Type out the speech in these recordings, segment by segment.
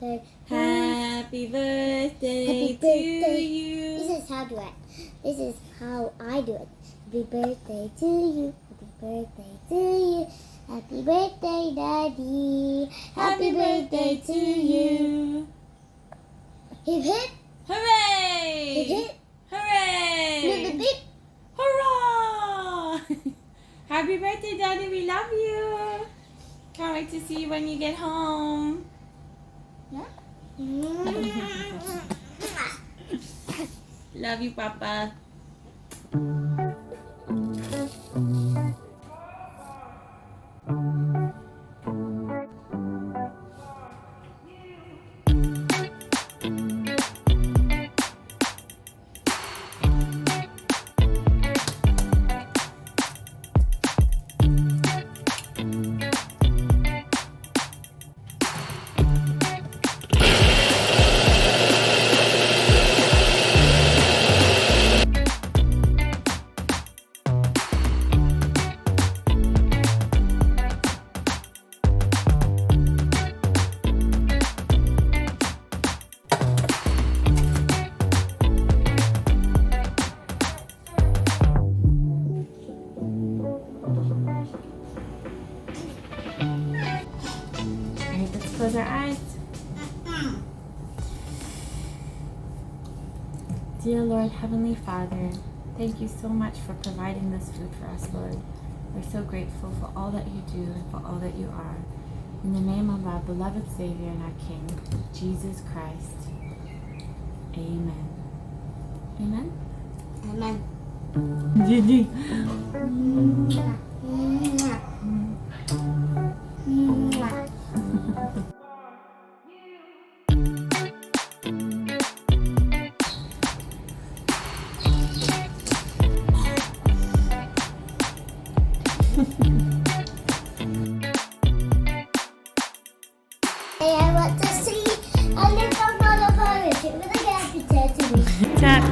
Happy birthday to you. This is how I do it. Happy birthday to you. Happy birthday to you. Happy birthday, Daddy. Happy birthday to you. Hip hip. Hooray! Hip hip. Hooray! Little bit. Hurrah! Happy birthday, Daddy. We love you. Can't wait to see you when you get home. Yeah? Love you, Papa. Let's close our eyes. Dear Lord, Heavenly Father, thank you so much for providing this food for us, Lord. We're so grateful for all that you do and for all that you are. In the name of our beloved Savior and our King, Jesus Christ. Amen. Amen? Amen. Hey, I want to see a little ball of orange with a gappy tattoo. Jack.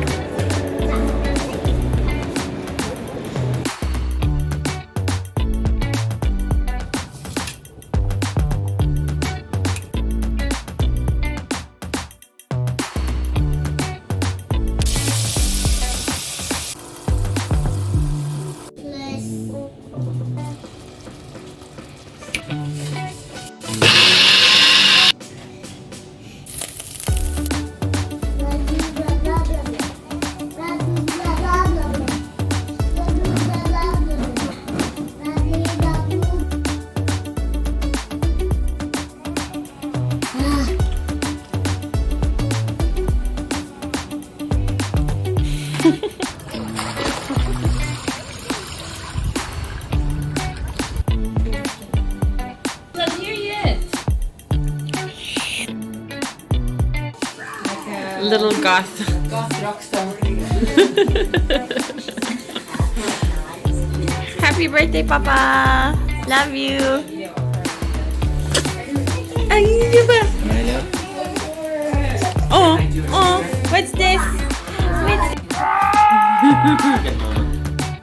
Little goth rock star. Happy birthday, Papa. Love you. Ay, diba? Oh, what's this?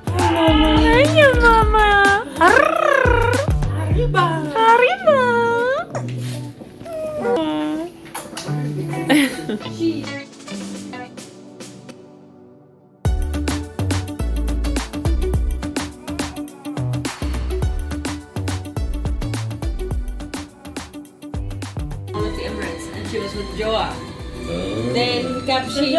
Hi, Mama. Arriba. Arriba. With the Emirates, and she was with Joa. Then Kapshi.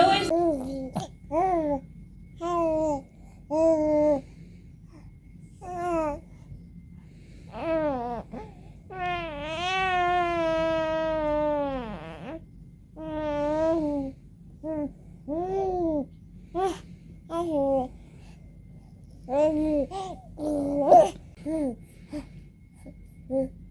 Mm-hmm.